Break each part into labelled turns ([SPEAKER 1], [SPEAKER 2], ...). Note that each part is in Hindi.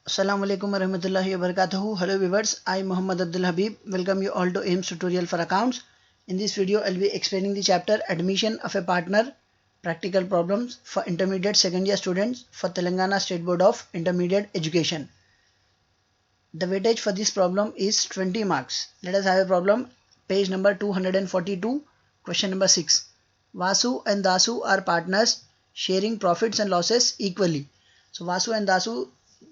[SPEAKER 1] Assalamualaikum warahmatullahi wabarakatuh. Hello viewers, I Muhammad Abdul Habib welcome you all to AIMS tutorial for accounts. In this video, I'll be explaining the chapter Admission of a Partner, Practical Problems for Intermediate Second Year Students for Telangana State Board of Intermediate Education. The weightage for this problem is 20 marks. Let us have a problem. Page number 242, question number 6. Vasu and Dasu are partners sharing profits and losses equally. So Vasu and Dasu,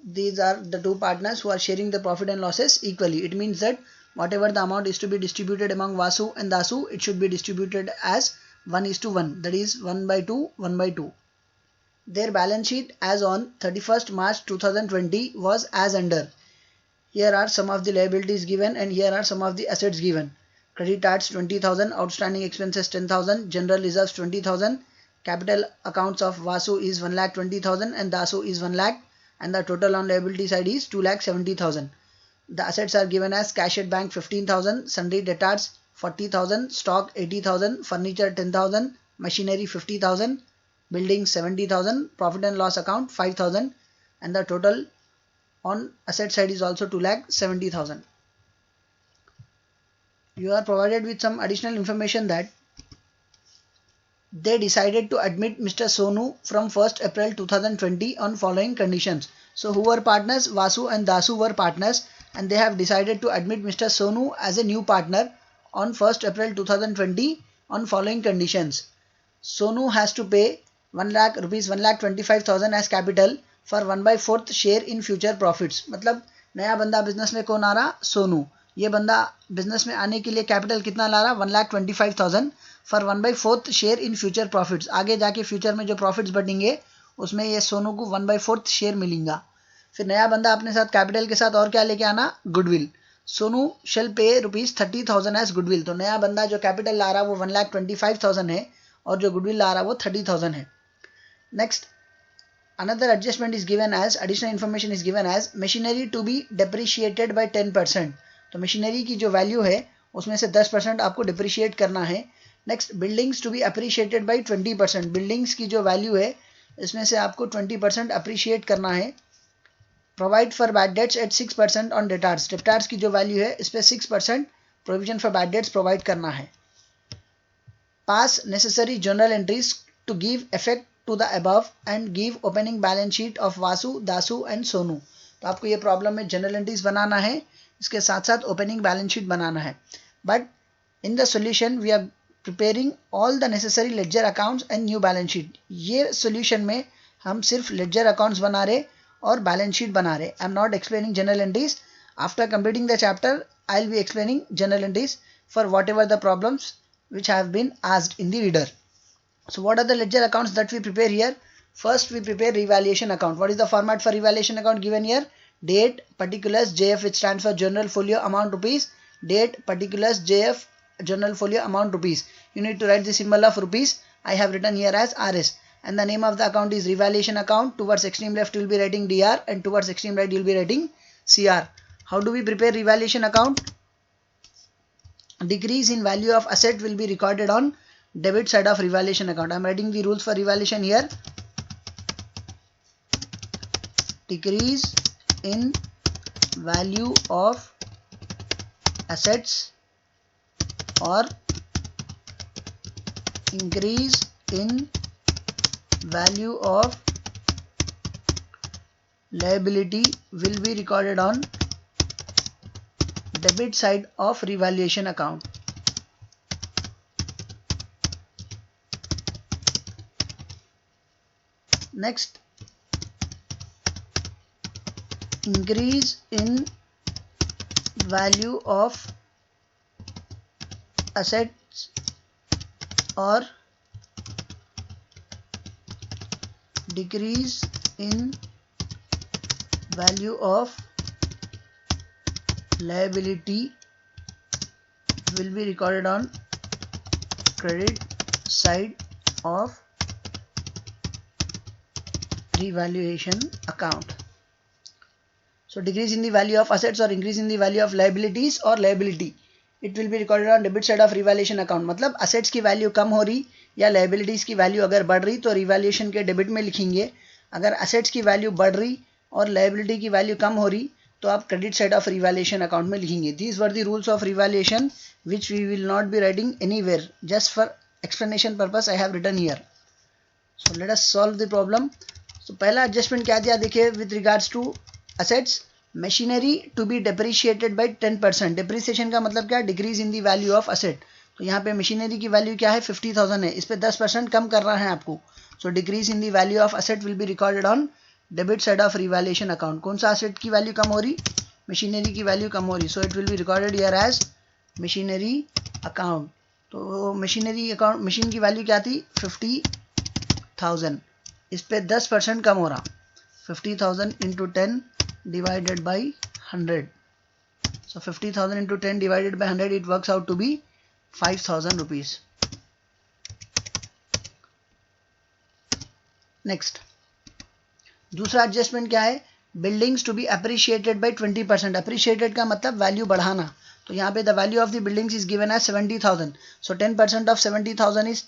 [SPEAKER 1] these are the two partners who are sharing the profit and losses equally. It means that whatever the amount is to be distributed among Vasu and Dasu, it should be distributed as 1:1. That is 1/2, 1/2. Their balance sheet as on 31st March 2020 was as under. Here are some of the liabilities given and here are some of the assets given. Credit cards 20,000, outstanding expenses 10,000, general reserves 20,000, capital accounts of Vasu is 1,20,000 and Dasu is 1 lakh, and the total on liability side is 2,70,000. The assets are given as cash at bank 15,000, sundry debtors 40,000, stock 80,000, furniture 10,000, machinery 50,000, buildings 70,000, profit and loss account 5,000, and the total on asset side is also 2,70,000. You are provided with some additional information that they decided to admit Mr. Sonu from 1st April 2020 on following conditions. So who were partners? Vasu and Dasu were partners and they have decided to admit Mr. Sonu as a new partner on 1st April 2020 on following conditions. Sonu has to pay 1 lakh rupees 1,25,000 as capital for 1/4 share in future profits. मतलब नया बंदा बिजनेस में कौन आ रहा? सोनू. ये बंदा बिजनेस में आने के लिए कैपिटल कितना ला रहा? 1,25,000 for 1/4 share in future profits. आगे जाके फ्यूचर में जो प्रॉफिट्स बढ़ेंगे उसमें ये सोनू को 1/4 शेयर मिलेगा. फिर नया बंदा अपने साथ कैपिटल के साथ और क्या लेके आना? गुडविल. सोनू शेल पे ₹30,000 एज गुडविल. तो नया बंदा जो कैपिटल ला रहा वो 1,25,000 है और जो गुडविल ला रहा वो 30,000 है. Next, another adjustment is given as, additional information is given as machinery to be depreciated by 10%. तो मशीनरी की जो वैल्यू है उसमें से 10% आपको डिप्रिशिएट करना है. Next, buildings to be appreciated by 20%. Buildings की जो वैल्यू है इसमें से आपको 20% अप्रिशिएट करना है. Provide for bad debts at 6% on debtors. Debtors की जो वैल्यू है इस पर 6% provision for bad debts provide करना है. Pass necessary journal entries to give effect to the above and give opening balance sheet of Vasu, Dasu and Sonu. तो आपको ये प्रॉब्लम में जनरल एंट्रीज बनाना है, इसके साथ साथ ओपनिंग बैलेंस शीट बनाना है. But in the solution we are preparing all the necessary ledger accounts and new balance sheet. ये सॉल्यूशन में हम सिर्फ लेडजर अकाउंट्स बना रहे और बैलेंस शीट बना रहे. I am not explaining journal entries. After completing the chapter I will be explaining journal entries for whatever the problems which have been asked in the reader. So what are the ledger accounts that we prepare here? First we prepare revaluation account. What is the format for revaluation account given here? Date, particulars, JF, which stands for General Folio Amount rupees. Date, particulars, JF, General Folio Amount rupees. You need to write the symbol of rupees. I have written here as RS. And the name of the account is revaluation account. Towards extreme left you will be writing DR and towards extreme right you will be writing CR. How do we prepare revaluation account? Decrease in value of asset will be recorded on debit side of revaluation account. I am writing the rules for revaluation here. Decrease in value of assets or increase in value of liability will be recorded on debit side of revaluation account. Next, increase in value of assets or decrease in value of liability will be recorded on credit side of revaluation account. So decrease in the value of assets or increase in the value of liabilities or liability, it will be recorded on debit side of revaluation account. मतलब assets की वैल्यू कम हो रही या liabilities की वैल्यू अगर बढ़ रही तो revaluation के डेबिट में लिखेंगे. अगर assets की वैल्यू बढ़ रही और लायबिलिटी की वैल्यू कम हो रही तो आप credit side of revaluation account में लिखेंगे. These were the rules of revaluation which we will not be writing anywhere, just for explanation purpose I have written here. So let us solve the problem. So पहला adjustment क्या दिया देखिए, with regards to assets, machinery to be depreciated by 10%. depreciation का मतलब क्या, decrease in the value of asset. तो यहाँ पे मशीनरी की वैल्यू क्या है 50,000 है, इस पे 10% कम कर रहा है आपको. So decrease in the value of asset will be recorded on debit side of revaluation account. कौन सा असेट की वैल्यू कम हो रही, मशीनरी की वैल्यू कम हो रही. So it will be recorded here as machinery account. तो मशीनरी अकाउंट, मशीन की वैल्यू क्या थी 50,000, इस पे 10% कम हो रहा. 50,000 into 10 divided by 100. So 50,000 into 10 divided by 100, it works out to be 5,000 rupees. Next, दूसरा एडजस्टमेंट क्या है, buildings to be appreciated by 20%. Appreciated का मतलब वैल्यू बढ़ाना. तो यहाँ पे the value of the buildings is given as 70,000. So 10% of 70,000 is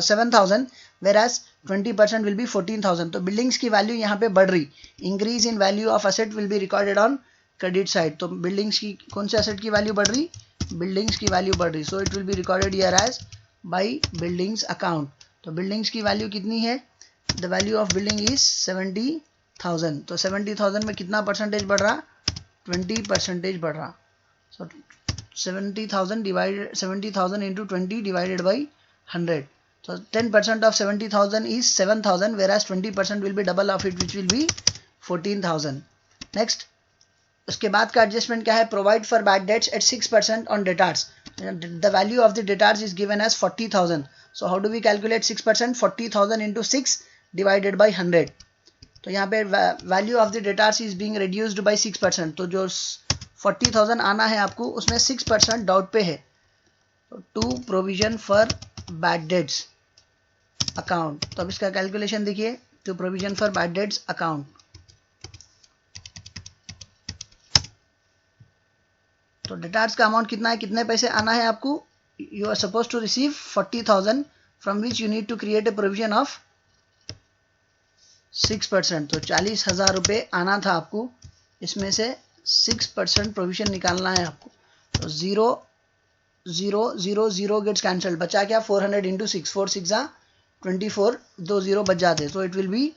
[SPEAKER 1] 7,000, whereas 20% will be 14,000. तो बिल्डिंग्स की वैल्यू यहाँ पे बढ़ रही. Increase in value of asset will be recorded on credit side. तो बिल्डिंग्स की कौन से एसेट की वैल्यू बढ़ रही, बिल्डिंग्स की वैल्यू बढ़ रही. So it will be recorded here as by buildings account. तो बिल्डिंग्स की वैल्यू कितनी है, the value of building is 70,000. तो 70,000 में कितना परसेंटेज बढ़ रहा, 20% बढ़ रहा. सो 70,000 into 20 divided by 100. So 10% of 70,000 is 7,000, whereas 20% will be double of it, which will be 14,000. Next, उसके बाद का एडजस्टमेंट क्या है, provide for bad debts at 6% on debtors. The value of the debtors is given as 40,000. So how do we calculate 6%, 40,000 into 6 divided by 100. तो यहाँ पे value of the debtors is being reduced by 6%. तो जो 40,000 आना है आपको, उसमें 6% डाउट पे है. To provision for bad debts account. तो अब इसका कैलकुलेशन देखिए, to provision for bad debts account. तो डेटार्स का अमाउंट कितना है, कितने पैसे आना है आपको, you are suppose to receive 40,000 from which you need to create a provision of 6%. तो 40,000 रुपये आना था आपको, इसमें से 6% प्रोविजन निकालना है आपको. तो 0 0 0 0 गेट्स कैंसल, बचा क्या 400 into 6, 4 6 24, 2 0 बच जाते. सो it will B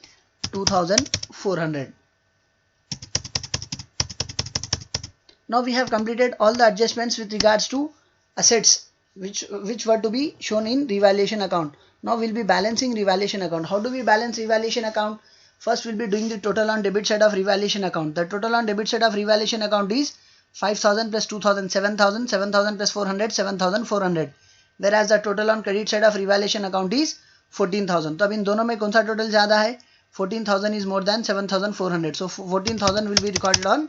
[SPEAKER 1] 2,400. Now we have completed all the adjustments with regards to assets which were to be shown in revaluation account. Now we'll be balancing revaluation account. How do we balance revaluation account? First we'll be doing the total on debit side of revaluation account. The total on debit side of revaluation account is 5,000 plus 2,000, 7,000, 7,000 plus 400, 7,400. Whereas the total on credit side of revaluation account is 14,000. तो अब इन दोनों में कौन सा टोटल ज़्यादा है, 14,000 is more than 7,400. So 14,000 will be recorded on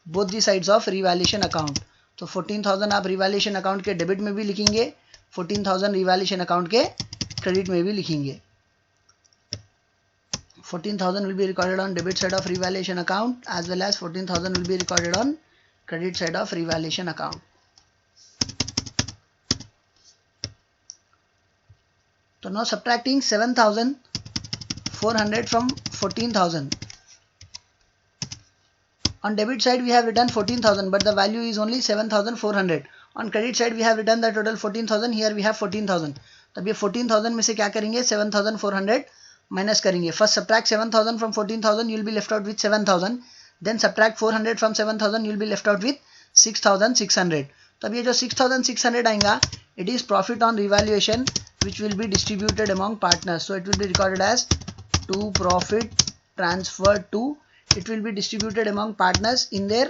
[SPEAKER 1] both the sides of revaluation account. तो 14,000 आप revaluation account के डेबिट में भी लिखेंगे, 14,000 revaluation account के क्रेडिट में भी लिखेंगे. 14,000 will be recorded on debit side of revaluation account as well as 14,000 will be recorded on credit side of revaluation account. So now subtracting 7,400 from 14,000. On debit side we have written 14,000, but the value is only 7,400. On credit side we have written the total 14,000. Here we have 14,000. तब ये 14,000 में से क्या करेंगे, 7,400 माइनस करेंगे. First subtract 7,000 from 14,000, you will be left out with 7,000. Then subtract 400 from 7,000, you will be left out with 6,600. तब ये जो 6,600 आएगा, it is profit on revaluation which will be distributed among partners. So it will be recorded as to profit transfer to. It will be distributed among partners in their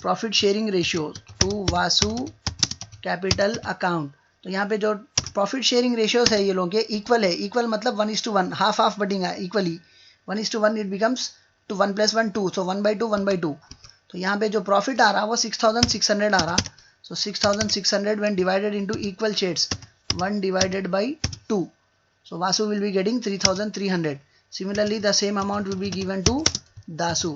[SPEAKER 1] profit sharing ratio to Vasu capital account. तो यहाँ पे जो प्रॉफिट शेयरिंग रेशियोज है ये लोगों के इक्वल है. इक्वल मतलब 1:1, हाफ हाफ बटेगा equally. 1:1 it becomes two 1 + 1 2. So 1/2 1/2. तो यहाँ पे जो प्रॉफिट आ रहा वो 6,600 आ रहा. सो 6,600 when divided into equal shares, 1 divided by 2. So Vasu will be getting 3,300. Similarly the same amount will be given to Dasu,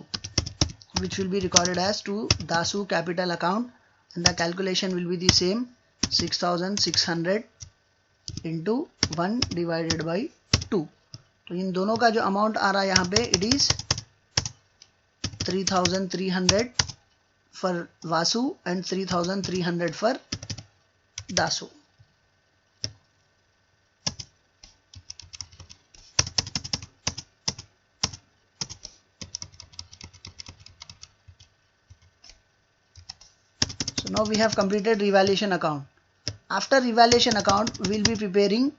[SPEAKER 1] which will be recorded as to Dasu capital account, and the calculation will be the same, 6,600 into 1 divided by 2. तो इन दोनों का जो अमाउंट आ रहा है यहाँ पे, it is 3,300 for Vasu and 3,300 for Dasu. So now we have completed revaluation account. After revaluation account, we will be preparing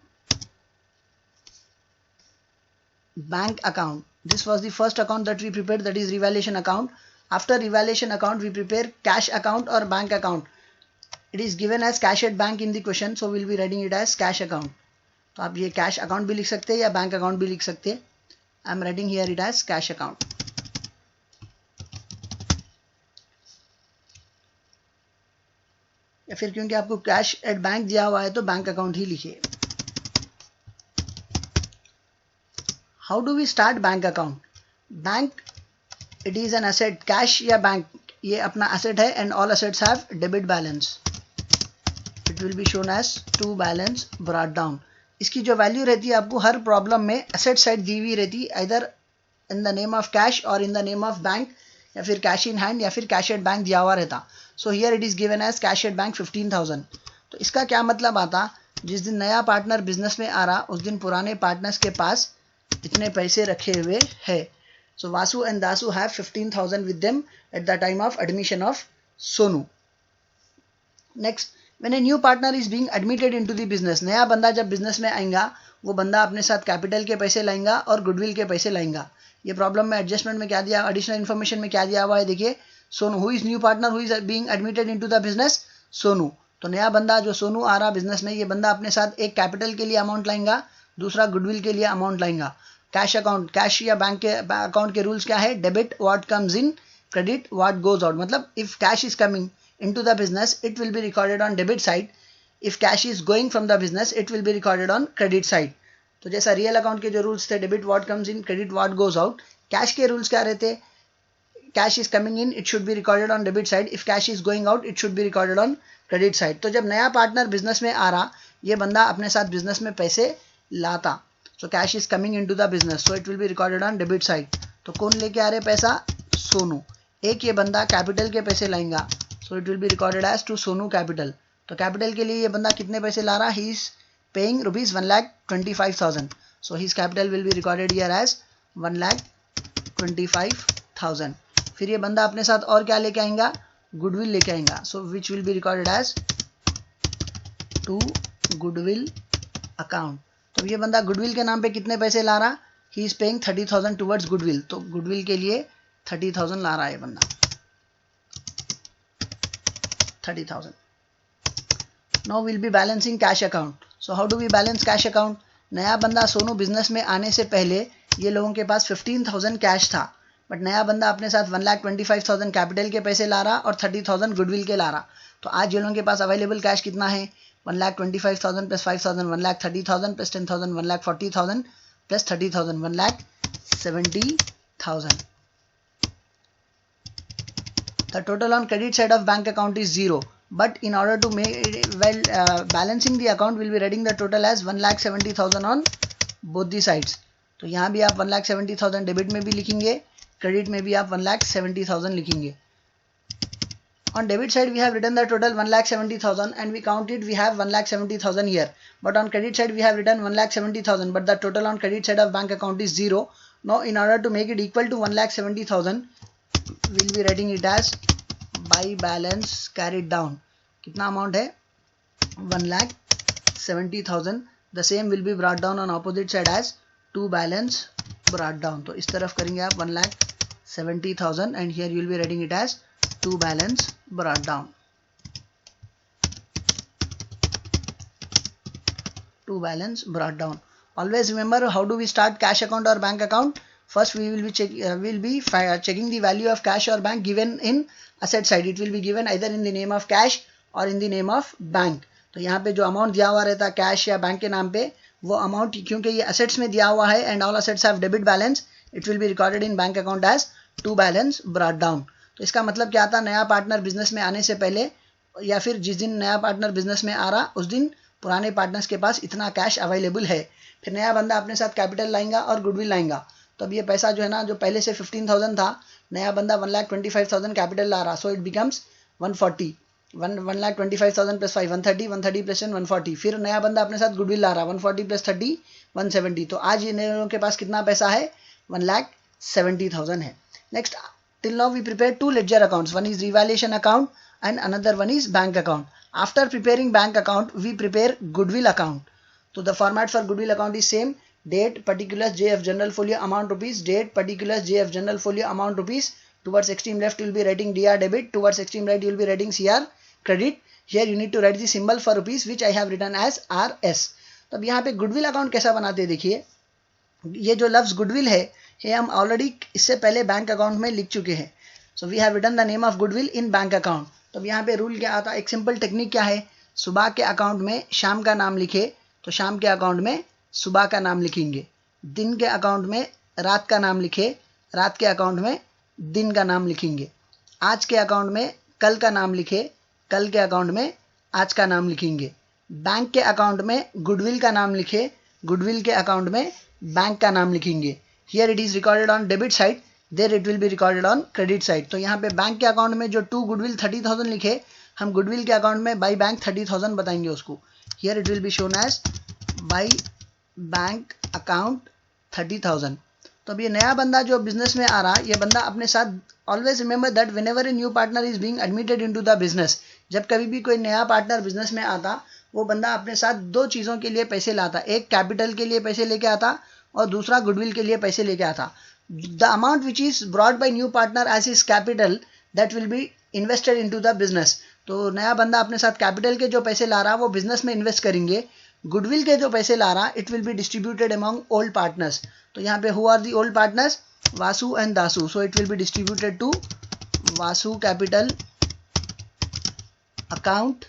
[SPEAKER 1] bank account. This was the first account that we prepared, that is revaluation account. After revaluation account, we prepare cash account or bank account. It is given as cash at bank in the question, so we will be writing it as cash account. तो आप ये cash account भी लिख सकते हैं या bank account भी लिख सकते हैं. I am writing here it as cash account. या फिर क्योंकि आपको कैश एट बैंक दिया हुआ है तो बैंक अकाउंट ही लिखिए. How do we start bank account? Bank it is an asset. Cash या बैंक ये अपना एसेट है and all assets have debit balance. It will be shown as to balance brought down. इसकी जो वैल्यू रहती है आपको हर प्रॉब्लम में एसेट साइड दी हुई रहती है, इधर in the name of cash और in the name of bank, या फिर कैश इन हैंड या फिर कैश एट बैंक दिया हुआ रहता. So here it is given as cash at bank 15,000. तो इसका क्या मतलब आता, जिस दिन नया पार्टनर बिजनेस में आ रहा उस दिन पुराने पार्टनर्स के पास इतने पैसे रखे हुए है. So Vasu and Dasu have 15,000 with them at the time of admission of Sonu. Next, when a new partner is being admitted into the business, नया बंदा जब बिजनेस में आएगा वो बंदा अपने साथ कैपिटल के पैसे लाएगा और गुडविल के पैसे लाएगा. ये प्रॉब्लम में एडजस्टमेंट में क्या दिया, एडिशनल इन्फॉर्मेशन में क्या दिया हुआ है देखिए. Sonu, who is new partner who is being admitted into the business, Sonu. तो नया बंदा जो सोनू आ रहा बिजनेस में, ये बंदा अपने साथ एक कैपिटल के लिए अमाउंट लाएगा, दूसरा गुडविल के लिए अमाउंट लाएगा. कैश अकाउंट, कैश या बैंक के अकाउंट के रूल्स क्या है, debit what comes in, credit what goes out. मतलब if cash is coming into the business it will be recorded on debit side. If cash is going from the business it will be recorded on credit side. तो जैसा रियल अकाउंट के जो रूल्स थे, debit what comes in, credit what goes out, cash के रूल्स क्या रहते, cash is coming in it should be recorded on debit side, if cash is going out it should be recorded on credit side. तो जब नया पार्टनर बिजनेस में आ रहा, ये बंदा अपने साथ बिजनेस में पैसे लाता, so cash is coming into the business, so it will be recorded on debit side. तो कौन लेके आ रहे पैसा, सोनू. एक ये बंदा कैपिटल के पैसे लाएगा, so it will be recorded as to Sonu capital. तो कैपिटल के लिए ये बंदा कितने पैसे ला रहा, he is paying rupees 1,25,000. So his capital will be recorded here as 1,25,000. फिर ये बंदा अपने साथ और क्या लेके आएगा, गुडविल लेके आएगा, so which will be recorded as to goodwill account. तो ये बंदा गुडविल के नाम पे कितने पैसे ला रहा, he is paying 30,000 towards goodwill. तो गुडविल के लिए 30,000 ला रहा है बंदा, 30,000. Now we'll be balancing cash account. So how do we balance cash account? नया बंदा सोनू बिजनेस में आने से पहले ये लोगों के पास 15,000 कैश था, बट नया बंदा अपने साथ 1,25,000 कैपिटल के पैसे ला रहा और 30,000 गुडविल के ला रहा. तो आज ये लोगों के पास अवेलेबल कैश कितना है, 1,25,000 plus 5,000 1,30,000 plus 10,000 1,40,000 plus 30,000 1,70,000. The total on credit side of bank account is 0. But in order to make balancing the account, we'll be writing the total as 1,70,000 on both the sides. तो यहाँ भी आप 1,70,000 डेबिट में भी लिखेंगे, क्रेडिट में भी आप 1,70,000 लिखेंगे. On debit side we have written the total 1,70,000 and we counted we have 1,70,000 here. But on credit side we have written 1,70,000 but the total on credit side of bank account is 0. Now in order to make it equal to 1,70,000, we'll be writing it as by balance carried down. कितना अमाउंट है, 1,70,000. The same will be brought down on opposite side as to balance brought down. तो इस तरफ करेंगे आप 1,70,000 and here you will be writing it as to balance brought down. To balance brought down. Always remember, how do we start cash account or bank account? First we will be checking the value of cash or bank given in asset side. It will be given either in the name of cash or in the name of bank. तो यहाँ पे जो अमाउंट दिया हुआ रहता है कैश या बैंक के नाम पे, वो अमाउंट क्योंकि ये असेट्स में दिया हुआ है and all assets have debit balance, it will be recorded in bank account as to balance brought down. तो इसका मतलब क्या आता है, नया पार्टनर बिजनेस में आने से पहले या फिर जिस दिन नया पार्टनर बिजनेस में आ रहा उस दिन पुराने पार्टनर्स के पास इतना कैश अवेलेबल है. फिर नया बंदा अपने साथ कैपिटल लाएगा और गुडविल लाएगा. तो अब ये पैसा जो है ना, जो पहले से 15,000 था, नया बंदा 1,25,000 कैपिटल ला रहा, so it becomes 140, 1,25,000 plus 5 130, 130 plus 10 140. फिर नया बंदा अपने साथ गुडविल ला रहा, 140 प्लस 30 170. तो आज इन लोगों के पास कितना पैसा है, 1,70,000 है. Next, till now we prepared two ledger accounts. One is revaluation account and another one is bank account. After preparing bank account, we prepare goodwill account. So the format for goodwill account is same. Date, particulars, JF general folio amount rupees. Date, particulars, JF general folio amount rupees. Towards extreme left you will be writing DR debit. Towards extreme right you will be writing CR credit. Here you need to write the symbol for rupees which I have written as RS. तो अब यहाँ पे गुडविल अकाउंट कैसा बनाते हैं देखिए. ये जो लफ्ज गुडविल है ये हम ऑलरेडी इससे पहले बैंक अकाउंट में लिख चुके हैं. So we have written the name of goodwill in bank account. तो अब यहाँ पे रूल क्या आता है, एक सिंपल टेक्निक क्या है, सुबह के अकाउंट में शाम का नाम लिखे तो शाम के अकाउंट में सुबह का नाम लिखेंगे. दिन के अकाउंट में रात का नाम लिखे, रात के अकाउंट में दिन का नाम लिखेंगे. आज के अकाउंट में कल का नाम लिखे, कल के अकाउंट में आज का नाम लिखेंगे. बैंक के अकाउंट में गुडविल का नाम लिखे, गुडविल के अकाउंट में बैंक का नाम लिखेंगे. Here it is recorded on debit side, there it will be recorded on credit side. तो यहाँ पे बैंक के अकाउंट में जो टू गुडविल 30,000 लिखे, हम गुडविल के अकाउंट में बाई बैंक 30,000 बताएंगे उसको. Here it will be shown as by bank account 30,000. तो अब ये नया बंदा जो बिजनेस में आ रहा, ये बंदा अपने साथ always remember that whenever A new partner is being admitted into the business, जब कभी भी कोई नया पार्टनर बिजनेस में आता वो बंदा अपने साथ दो चीज़ों के लिए पैसे लाता. एक कैपिटल के लिए पैसे लेके आता और दूसरा गुडविल के लिए पैसे लेके आता. The amount which is brought by new partner as is capital that will be invested into the business. तो नया बंदा अपने साथ कैपिटल के जो पैसे ला रहा वो बिजनेस में इन्वेस्ट करेंगे. गुडविल के जो पैसे ला रहा it will be distributed among old partners. तो यहाँ पे who are the old partners, Vasu and Dasu. So it will be distributed to Vasu capital account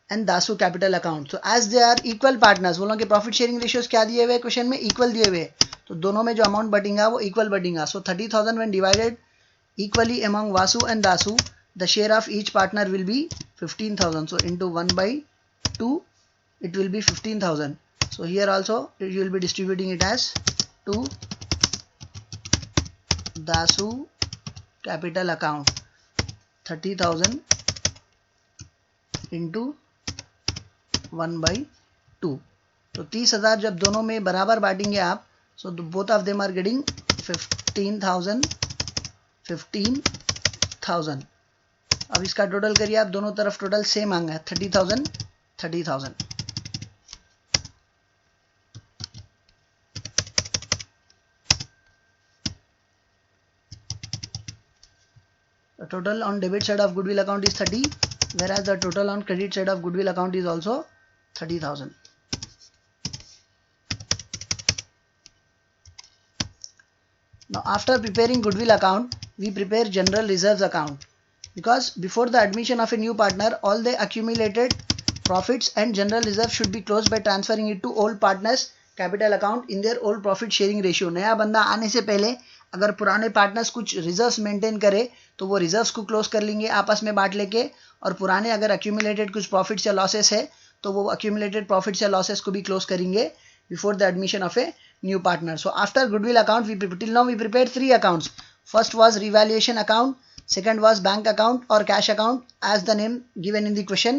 [SPEAKER 1] and Dasu capital account. So as they are equal partners, वो लोगों के प्रॉफिट शेयरिंग रेशियोज क्या दिए हुए क्वेश्चन में, इक्वल दिए हुए, तो दोनों में जो अमाउंट बटेगा वो इक्वल बटेगा. So 30,000 when divided equally among Vasu and Dasu, the share of each partner will be 15,000. So into 1/2 it will be 15,000. So here also you will be distributing it as to Dasu capital account 30,000 into 1/2. तो 30,000 जब दोनों में बराबर बांटेंगे आप, so both of them are getting 15,000. अब इसका टोटल करिए आप, दोनों तरफ टोटल सेम आएगा 30,000. The total on debit side of goodwill account is 30, whereas the total on credit side of goodwill account is also 30,000. Now after preparing goodwill account, we prepare general reserves account, because before the admission of a new partner, all the accumulated profits and general reserves should be closed by transferring it to old partners capital account in their old profit sharing ratio. नया बंदा आने से पहले अगर पुराने पार्टनर्स कुछ रिजर्व्स मेंटेन करे तो वो रिजर्व्स को क्लोज कर लेंगे आपस में बांट लेके, और पुराने अगर अक्यूमुलेटेड कुछ प्रॉफिट्स या लॉसेस है तो वो अक्यूमुलेटेड प्रॉफिट्स या लॉसेस को भी क्लोज करेंगे before the admission of a new partner. So after goodwill account we till now we prepared 3 accounts. First was revaluation account, second was bank account or cash account as the name given in the question.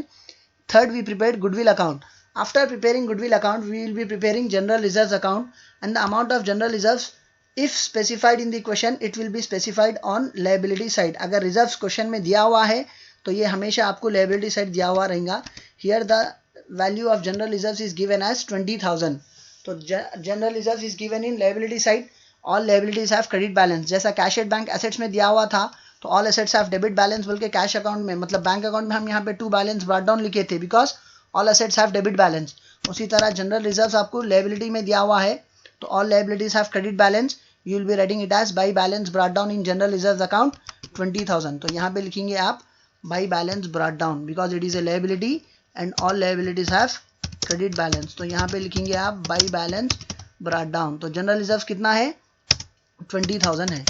[SPEAKER 1] Third, we prepared goodwill account. After preparing goodwill account, we will be preparing general reserves account, and the amount of general reserves, if specified in the question, it will be specified on liability side. अगर reserves question में दिया हुआ है तो ये हमेशा आपको liability side दिया हुआ रहेगा. Here the value of general reserves is given as 20,000. तो general reserves is given in liability side. All liabilities have credit balance. जैसा cash at bank assets में दिया हुआ था तो all assets have debit balance बोल के कैश अकाउंट में, मतलब बैंक अकाउंट में हम यहाँ पे 2 बैलेंस ब्रॉट डाउन लिखे थे because all assets have debit balance. उसी तरह जनरल रिजर्व्स आपको लायबिलिटी में दिया हुआ है तो all liabilities have credit balance. You will be writing it as by balance brought down in general reserves account 20,000. तो यहाँ पे लिखेंगे आप by balance brought down because it is a liability and all liabilities have credit balance. तो यहाँ पे लिखेंगे आप बाई बैलेंस ब्रॉट डाउन. तो जनरल रिजर्व्स कितना है, 20,000 है.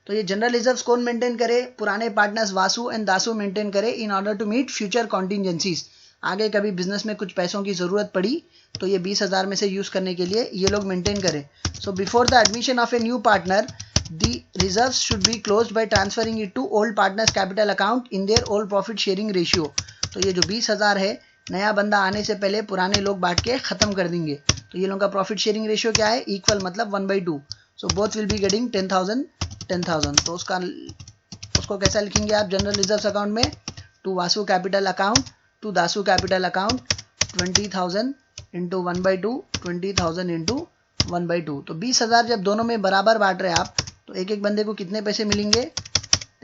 [SPEAKER 1] तो ये जनरल रिजर्व्स कौन मेंटेन करे, पुराने partners Vasu and Dasu maintain करे in order to meet future contingencies. आगे कभी बिजनेस में कुछ पैसों की जरूरत पड़ी तो ये 20,000 में से यूज करने के लिए ये लोग मेंटेन करें. So before the admission of a new partner the reserves should be closed by transferring it to old partners capital account in their old profit sharing ratio. तो ये जो 20,000 है, नया बंदा आने से पहले पुराने लोग बांट के खत्म कर देंगे. तो ये लोगों का प्रॉफिट शेयरिंग रेशियो क्या है? इक्वल, मतलब 1/2. So both will be getting 10,000. तो उसको कैसा लिखेंगे आप जनरल रिजर्व्स अकाउंट में? To Vasu capital account, to Dasu capital account, 20,000 into 1/2, 20,000 into 1/2. तो 20,000 जब दोनों में बराबर बांट रहे आप, तो एक एक बंदे को कितने पैसे मिलेंगे?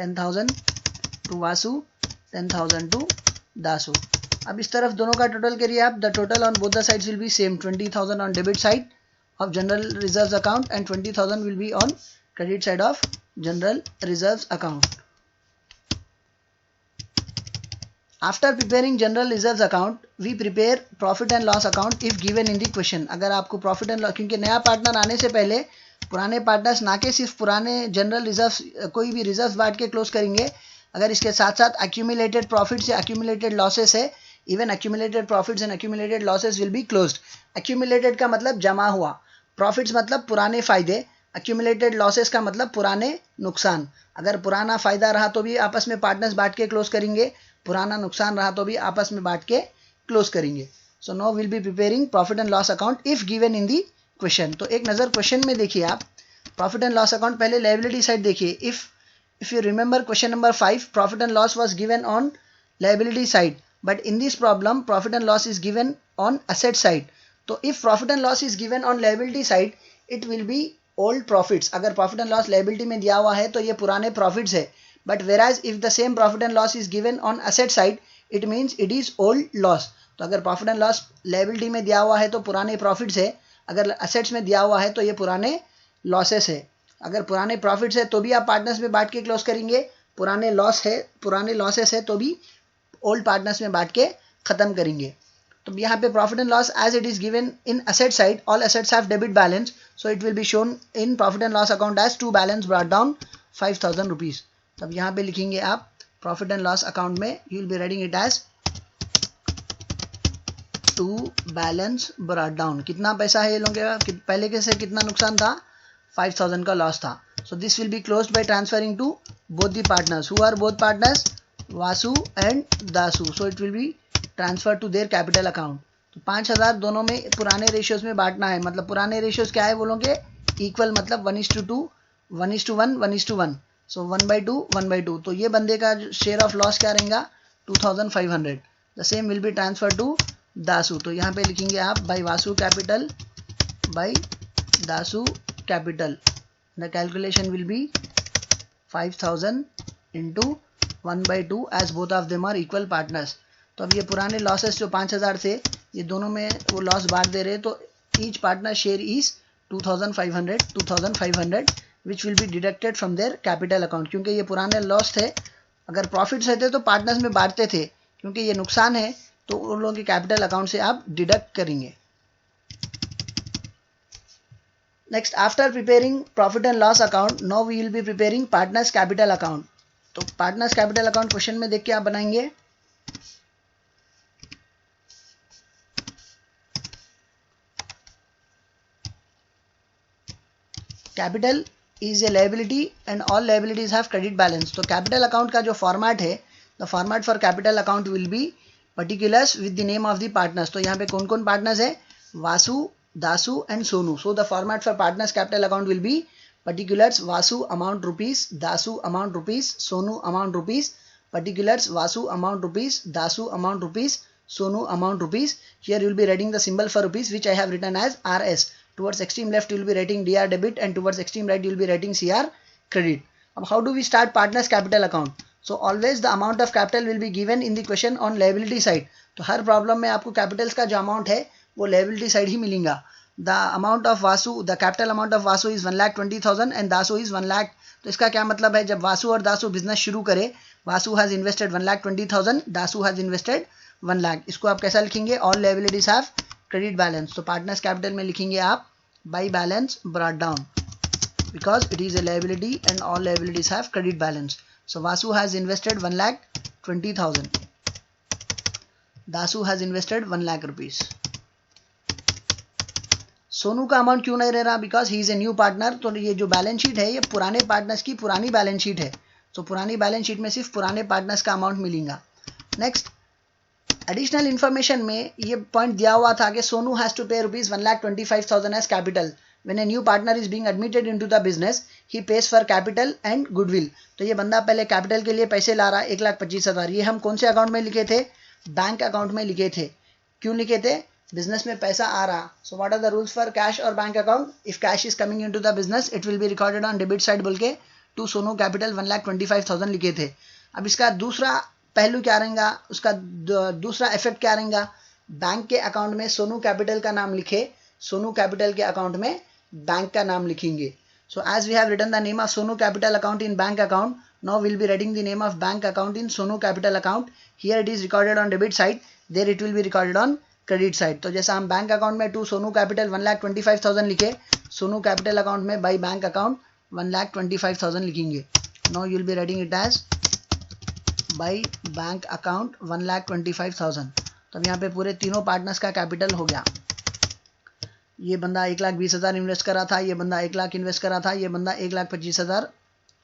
[SPEAKER 1] 10,000 टू वासु, 10,000 टू दासु. अब इस तरफ दोनों का टोटल करिए आप. The total on both the sides will be same, 20,000 on debit side of general reserves account and 20,000 will be on credit side of general reserves account. After preparing general reserves account, we prepare profit and loss account if given in the question. अगर आपको profit and loss, क्योंकि नया पार्टनर आने से पहले पुराने पार्टनर्स ना के सिर्फ पुराने जनरल रिजर्व्स कोई भी रिजर्व्स बांट के क्लोज करेंगे, अगर इसके साथ साथ accumulated profits या accumulated losses है, even accumulated profits and accumulated losses will be closed. Accumulated का मतलब जमा हुआ, profits मतलब पुराने फायदे, accumulated losses का मतलब पुराने नुकसान. अगर पुराना फायदा रहा तो भी आपस में पार्टनर्स बांट के क्लोज करेंगे, पुराना नुकसान रहा तो भी आपस में बांट के क्लोज करेंगे. So now will be preparing profit and loss account if given in the question. तो एक नज़र क्वेश्चन में देखिए आप. प्रॉफिट एंड लॉस अकाउंट पहले लायबिलिटी साइड देखिए. If you remember question number 5, profit and loss was given on liability side, but in this problem profit and loss is given on asset side. तो if profit and loss is given on liability side, it will be old profits. अगर प्रॉफिट एंड लॉस लायबिलिटी में दिया हुआ है तो ये पुराने प्रॉफिट्स है. But वेराज if the same profit and loss is given on asset side, it means it is old loss. तो अगर प्रॉफिट एंड लॉस लायबिलिटी में दिया हुआ है तो पुराने प्रॉफिट्स है, अगर असेट्स में दिया हुआ है तो ये पुराने लॉसेस है. अगर पुराने प्रॉफिट्स है तो भी आप पार्टनर्स में बांट के क्लोज करेंगे, पुराने लॉसेस है तो भी ओल्ड पार्टनर्स में बांट के खत्म करेंगे. तो यहाँ पे profit and loss as it is given in asset side, all assets have debit balance, so it will be shown in profit and loss account as to balance brought down 5,000 rupees. तब यहाँ पे लिखेंगे आप प्रॉफिट एंड लॉस अकाउंट में, you will be writing it as to balance brought down. कितना पैसा है ये लोगों का? पहले के से कितना नुकसान था? 5,000 का लॉस था. So this will be closed by transferring to both the partners. Who are both partners? Vasu and Dasu. So it will be transfer to their capital account. तो 5,000 दोनों में पुराने रेशियोज में बांटना है. मतलब पुराने रेशियोज क्या है बोलोगे? इक्वल, मतलब 1:2, 1:1, 1:1. सो 1/2, 1/2. तो ये बंदे का शेयर ऑफ लॉस क्या रहेगा? 2,500. The same will be transfer to Dasu. तो यहाँ पे लिखेंगे आप by Vasu capital by Dasu capital. The calculation will be 5,000 into 1/2 as both of them are equal partners. तो अब ये पुराने लॉसेस जो 5,000 थे, ये दोनों में वो लॉस बांट दे रहे, तो each partner share is 2,500 which will be deducted from there capital account. क्योंकि ये पुराने लॉस थे, अगर प्रॉफिट्स रहते तो पार्टनर्स में बांटते थे, क्योंकि ये नुकसान है तो उन लोगों के कैपिटल अकाउंट से आप डिडक्ट करेंगे. Next, after preparing profit and loss account, now we will be preparing partners capital account. तो पार्टनर्स कैपिटल अकाउंट क्वेश्चन में देख के आप बनाएंगे. Capital is a liability and all liabilities have credit balance. तो कैपिटल अकाउंट का जो फॉर्मेट है, the format for capital account will be particulars with the name of the partners. तो यहाँ पे कौन कौन पार्टनर्स है? Vasu, Dasu and Sonu. So the format for partners capital account will B particulars Vasu amount rupees, Dasu amount rupees, Sonu amount rupees, particulars Vasu amount rupees, Dasu amount rupees, Sonu amount rupees. Here you will be writing the symbol for rupees which I have written as RS. Towards extreme left you will be writing DR debit and towards extreme right you will be writing CR credit. How do we start partners capital account? So always the amount of capital will be given in the question on liability side. तो हर प्रॉब्लम में आपको कैपिटल्स का जो अमाउंट है वो लायबिलिटी साइड ही मिलेगा. The amount of Vasu, the capital amount of Vasu is 1,20,000 and Dasu is 1 lakh. तो इसका क्या मतलब है? जब वासु और दासु बिजनेस शुरू करे, Vasu has invested 1,20,000, Dasu has invested 1 lakh. इसको आप कैसा लिखेंगे? All liabilities have credit balance. तो पार्टनर्स कैपिटल में लिखेंगे आप by balance brought down, because it is a liability and all liabilities have credit balance. So Vasu has invested 1,20,000, Dasu has invested 1 lakh rupees. Sonu का अमाउंट क्यों नहीं रह रहा? Because he is a new partner. तो ये जो बैलेंस शीट है ये पुराने पार्टनर्स की पुरानी बैलेंस शीट है, तो पुरानी बैलेंस शीट में सिर्फ पुराने पार्टनर्स का अमाउंट मिलेगा। नेक्स्ट एडिशनल इन्फॉर्मेशन में ये पॉइंट दिया हुआ था कि Sonu has to pay ₹1,25,000 as capital when a new partner is being admitted into the business, he pays for capital and goodwill. तो ये बंदा पहले कैपिटल के लिए पैसे ला रहा है 1,25,000। ये हम कौन से अकाउंट में लिखे थे? बैंक अकाउंट में लिखे थे। क्यों लिखे थे? बिजनेस में पैसा आ रहा। So what are the rules for cash और bank account? If cash is coming into the business it will be recorded on debit side बोल के टू सोनू कैपिटल 1,25,000 लिखे थे। अब इसका दूसरा पहलू क्या रहेगा, उसका दूसरा इफेक्ट क्या रहेगा? बैंक के अकाउंट में सोनू कैपिटल का नाम लिखे, सोनू कैपिटल के अकाउंट में बैंक का नाम लिखेंगे। So as we have written the name of Sonu capital account in bank account, now will be writing the name of bank account in Sonu capital account. Here it is recorded on debit side, there it will be recorded on credit side. तो जैसा हम बैंक अकाउंट में टू सोनू कैपिटल 1,25,000 लिखे, सोनू कैपिटल अकाउंट में बाई बैंक अकाउंट 1,25,000 लिखेंगे। Now you will be writing it as by bank account 1,25,000। तो अब यहाँ पे पूरे तीनों पार्टनर्स का कैपिटल हो गया। ये बंदा 1,20,000 इन्वेस्ट करा था, ये बंदा 1 लाख इन्वेस्ट करा था, ये बंदा 1,25,000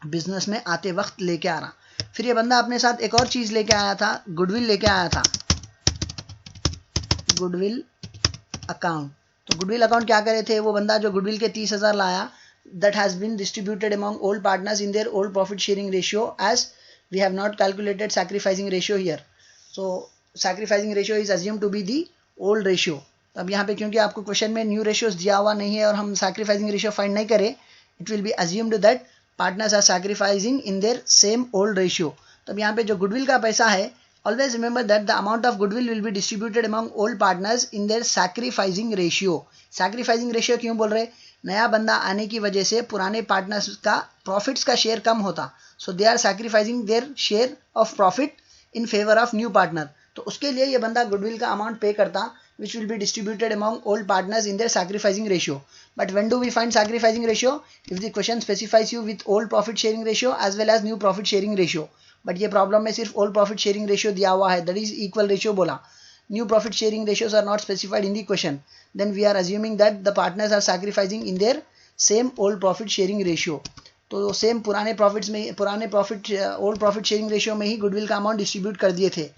[SPEAKER 1] बिजनेस में आते वक्त लेके आ रहा। फिर ये बंदा अपने साथ एक और चीज लेके आया था, गुडविल लेके आया था, गुडविल अकाउंट। तो गुडविल अकाउंट क्या करे थे? वो बंदा जो गुडविल के 30,000 लाया, that has been distributed among old partners in their old profit sharing ratio, as we have not calculated sacrificing ratio here. So sacrificing ratio is assumed to be the old ratio. अब यहाँ पे क्योंकि आपको क्वेश्चन में न्यू रेशियोज दिया हुआ नहीं है और हम सैक्रिफाइसिंग रेशियो फाइंड नहीं करें, it will be assumed that partners are sacrificing in their same old ratio. तो अब यहाँ पे जो गुडविल का पैसा है, always remember that the amount of goodwill will be distributed among old partners in their sacrificing ratio. Sacrificing ratio क्यों बोल रहे? नया बंदा आने की वजह से पुराने पार्टनर्स का प्रॉफिट्स का शेयर कम होता, so they are sacrificing their share of profit in favour of new partner. तो उसके लिए ये बंदा गुडविल का अमाउंट पे करता, which will be distributed among old partners in their sacrificing ratio. But when do we find sacrificing ratio? If the question specifies you with old profit sharing ratio as well as new profit sharing ratio. But ये problem में सिर्फ old profit sharing ratio दिया हुआ है, that is equal ratio बोला. New profit sharing ratios are not specified in the question. Then we are assuming that the partners are sacrificing in their same old profit sharing ratio. तो सेम पुराने प्रॉफिट्स में, पुराने profit old profit sharing ratio में ही गुडविल का अमाउंट डिस्ट्रीब्यूट कर दिए थे।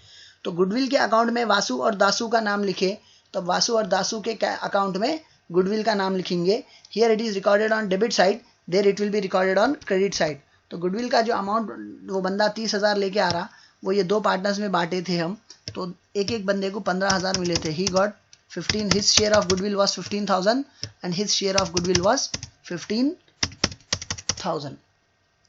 [SPEAKER 1] तो गुडविल के अकाउंट में वासु और दासु का नाम लिखे, तो वासु और दासु के अकाउंट में गुडविल का नाम लिखेंगे। Here it is recorded on debit side, there it will be recorded on credit side. तो गुडविल का जो अमाउंट वो बंदा 30,000 लेके आ रहा, वो ये दो पार्टनर्स में बांटे थे हम, तो एक एक बंदे को 15,000 मिले थे। He got 15, his share of goodwill was 15,000 and his share of goodwill was 15,000।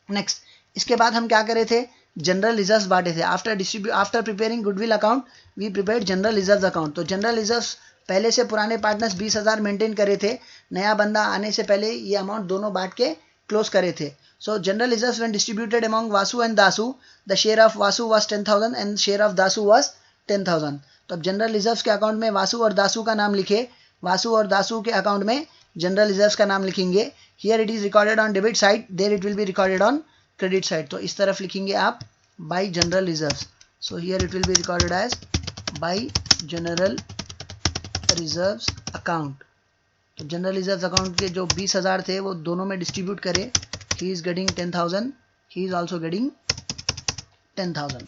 [SPEAKER 1] Next, इसके बाद हम क्या करे थे? जनरल रिजर्व्स बांटे थे। After preparing goodwill account we prepared general reserves account. तो जनरल रिजर्व्स पहले से पुराने पार्टनर्स 20,000 मेंटेन करे थे, नया बंदा आने से पहले ये अमाउंट दोनों बांट के क्लोज करे थे। सो general reserves when distributed among Vasu and Dasu, the share of Vasu was 10,000 and share of Dasu was 10,000। तो अब जनरल रिजर्व्स के अकाउंट में वासु और दासु का नाम लिखे, वासु और दासु के अकाउंट में जनरल रिजर्व्स का नाम लिखेंगे। Here it is recorded on debit side, there it will be recorded on credit side. तो इस तरफ लिखेंगे आप by general reserves. So here it will be recorded as by general reserves account. तो जनरल रिजर्व्स अकाउंट के जो 20,000 थे वो दोनों में डिस्ट्रीब्यूट करे। He is getting 10,000, he is also getting 10,000।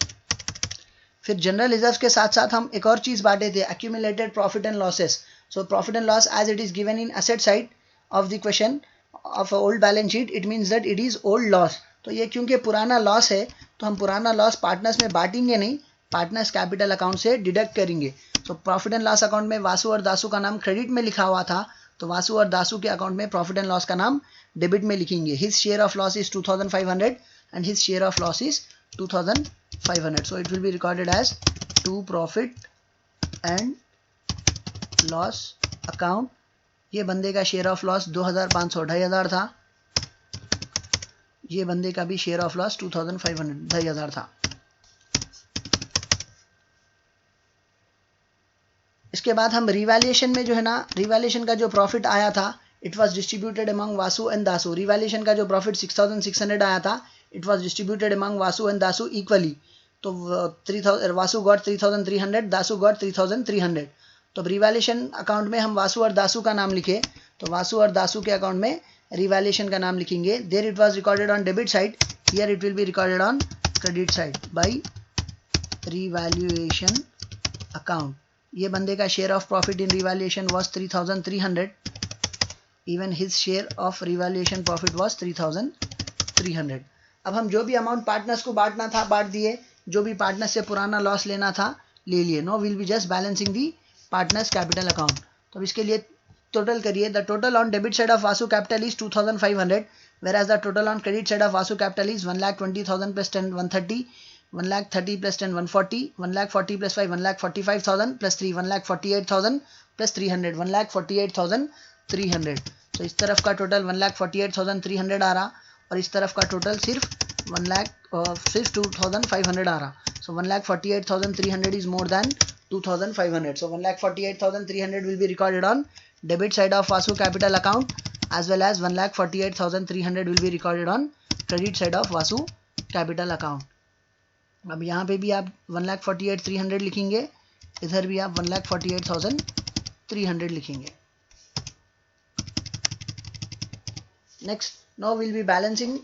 [SPEAKER 1] फिर जनरल रिजर्व्स के साथ साथ हम एक और चीज बांटे थे, accumulated profit and losses. So profit and loss as it is given in asset side of the question of old balance sheet, it means that it is old loss. तो ये क्योंकि पुराना लॉस है तो हम पुराना लॉस पार्टनर्स में बांटेंगे नहीं, पार्टनर्स कैपिटल अकाउंट से डिडक्ट करेंगे। तो प्रॉफिट एंड लॉस अकाउंट में वासु और दासु का नाम क्रेडिट में लिखा हुआ था, तो वासु और दासु के अकाउंट में प्रॉफिट एंड लॉस का नाम डेबिट में लिखेंगे। His share of loss is 2,500 and his share of loss is 2,500। So it will be recorded as to profit and loss account. ये बंदे का शेयर ऑफ लॉस 2,500 2,500 था, ये बंदे का भी शेयर ऑफ लॉस 2,500 2,500 था। इसके बाद हम रिवैल्यूएशन में जो है ना, रिवैल्यूएशन का जो प्रॉफिट आया था, it was distributed among Vasu and Dasu. Revaluation का जो प्रॉफिट 6,600 आया था, it was distributed among Vasu and Dasu equally. तो 3,000 वासु गॉट 3,300, दासु गॉट 3,300। तो रिवैल्यूएशन अकाउंट में हम वासु और दासु का नाम लिखे, तो वासु और दासु के अकाउंट में रिवैल्यूएशन का नाम लिखेंगे. There it was recorded on debit side, here it will be recorded on credit side by revaluation account. ये बंदे का share of profit in revaluation was 3300. Even his share of revaluation profit was 3300. अब हम जो भी अमाउंट पार्टनर्स को बांटना था बांट दिए, जो भी पार्टनर्स से पुराना लॉस लेना था ले लिए. Now will be just balancing the partners capital account. तो इसके लिए टोटल करिए. The total on debit side of Vasu capital is 2500, whereas the total on credit side of Vasu Capital is 1,20,000 plus 10 130, 1,30,000 plus 10 140, 1,40,000 plus 5 1,45,000 plus 3 1,48,000 plus 300, 1,48,300. तो इस तरफ का टोटल 1,48,300 आ रहा और इस तरफ का टोटल सिर्फ 2,500 आ रहा. So 1,48,300 is more than 2,500. So 1,48,300 will be recorded on debit side of Vasu Capital account, as well as 1,48,300 will be recorded on credit side of Vasu Capital account. अब यहाँ पे भी आप 1,48,300 लिखेंगे, इधर भी आप 1,48,300 लिखेंगे. Next, now we'll be balancing.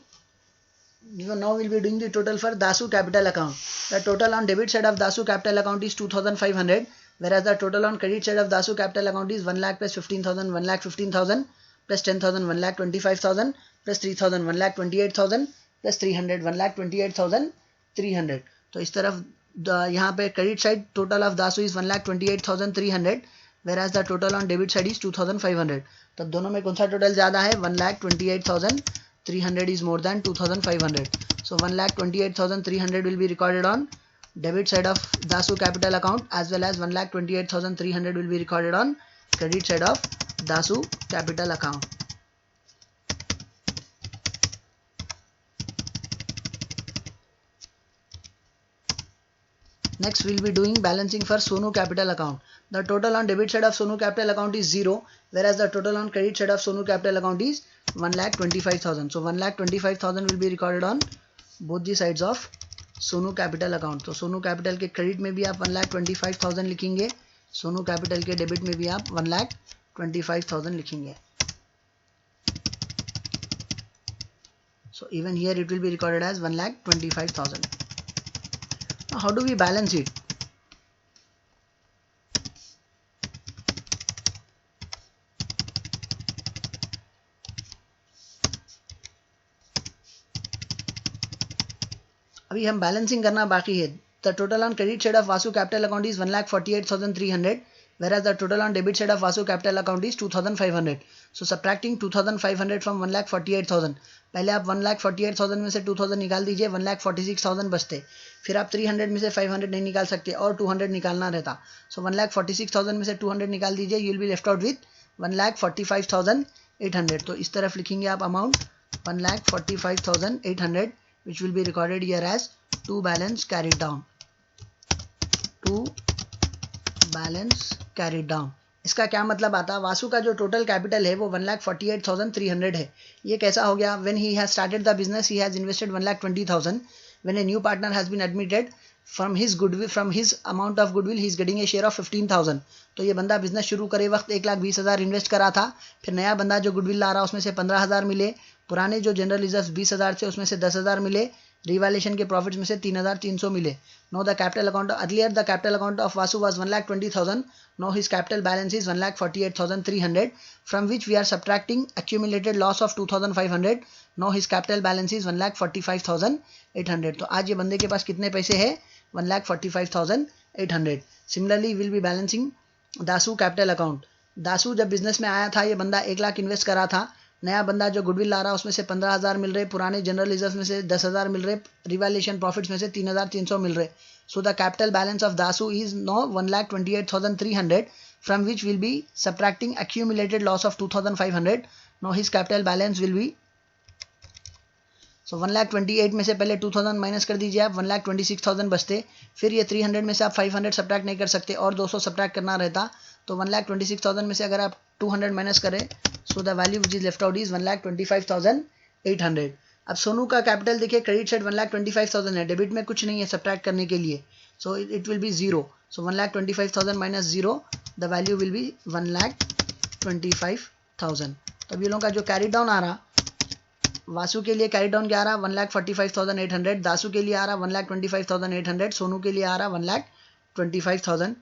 [SPEAKER 1] Now we'll be doing the total for Dasu Capital account. The total on debit side of Dasu Capital account is 2,500, whereas the total on credit side of Dasu Capital account is 1 lakh plus 15,000, 1,15,000 plus 10,000, 1,25,000 plus 3,000, 1,28,000 plus 300, 1,28,300. तो इस तरफ यहाँ पे credit side total of Dasu is 1,28,300, whereas the total on debit side is 2,500. तब दोनों में कौन सा टोटल ज़्यादा है? 1,28,300 is more than 2,500. So 1,28,300 will be recorded on debit side of Dasu Capital account, as well as 1,28,300 will be recorded on credit side of Dasu Capital account. Next we'll be doing balancing for Sonu Capital account. The total on debit side of Sonu Capital account is 0, whereas the total on credit side of Sonu Capital account is 1,25,000. So 1,25,000 will be recorded on both the sides of Sonu Capital account. तो Sonu Capital के क्रेडिट में भी आप 1,25,000 लिखेंगे, Sonu Capital के डेबिट में भी आप 1,25,000 लिखेंगे. So even here it will be recorded as 1,25,000. Now how do we balance it? अभी हम बैलेंसिंग करना बाकी है. The total on credit side of Vasu capital account is 1,48,300, whereas the total on debit side of Vasu Capital account is 2,500. So subtracting 2,500 from 1,48,000. पहले आप 1,48,000 में से 2,000 निकाल दीजिए, 1,46,000 बचते. फिर आप 300 में से 500 नहीं निकाल सकते और 200 निकालना रहता. So 1,46,000 में से 200 निकाल दीजिए, you will be left out with 1,45,800. तो इस तरफ लिखेंगे आप amount 1,45,800, which will be recorded here as to balance carried down. To balance carried down. इसका क्या मतलब आता है? वासु का जो टोटल कैपिटल है वो 1,48,300 है. ये कैसा हो गया? When he has started the business, he has invested 1,20,000. When a new partner has been admitted, from his goodwill, from his amount of goodwill, he is getting a share of 15,000. तो ये बंदा बिजनेस शुरू करे वक्त 1,20,000 इन्वेस्ट करा था. फिर नया बंदा जो गुडविल ला रहा उसमें से 15,000 मिले, पुराने जो जनरल रिजर्व 20,000 थे उसमें से 10,000 मिले, रिवैल्यूएशन के प्रॉफिट्स में से 3,300 मिले. Now the capital account earlier the capital account of Vasu was 1,20,000. Now his capital balance is 1,48,300, from which we are subtracting accumulated loss of 2,500. Now his capital balance is 1,45,800. तो आज ये बंदे के पास कितने पैसे हैं? 1,45,800. Similarly will be balancing Dasu capital account. Dasu जब बिजनेस में आया था ये बंदा 1 लाख इन्वेस्ट करा था. नया बंदा जो गुडविल ला रहा उसमें से 15,000 मिल रहे, पुराने जनरल रिजर्व में से 10,000 मिल रहे, रिवैल्यूएशन प्रॉफिट्स में से 3,300 मिल रहे. So the capital balance of Dasu is now 1,28,300, from which will be subtracting accumulated loss of 2,500. Now his capital balance will be, so 1,28,000 में से पहले 2,000 माइनस कर दीजिए आप, 1,26,000 बचते. फिर ये 300 में से आप 500 सब्ट्रैक्ट नहीं कर सकते और 200 सब्ट्रैक्ट करना रहता. तो 1,26,000 में से अगर आप 200 माइनस करें, so the value which is left out is 1,25,800. अब सोनू का कैपिटल देखिए, क्रेडिट साइड 1,25,000 है, डेबिट में कुछ नहीं है सब्ट्रैक्ट करने के लिए, सो it will B 0. So 1,25,000 minus 0, the value will be 1,25,000. 27,000। तब ये लोगों का जो कैरी डाउन आ रहा, वासु के लिए कैरी डाउन क्या आ रहा 1,45,800, दासू के लिए आ रहा 1,25,800, सोनू के लिए आ रहा 1,25,000,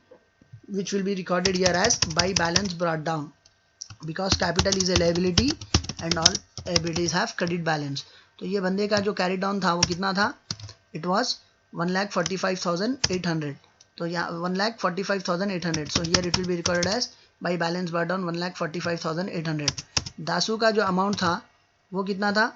[SPEAKER 1] which will be recorded here as by balance brought down because capital is a liability and all liabilities have credit balance। तो ये बंदे का जो कैरी डाउन था वो कितना था, it was 1,45,800। तो यहाँ 1,45,800, so here it will be recorded as by balance brought down 1,45,800। Dasu का जो अमाउंट था वो कितना था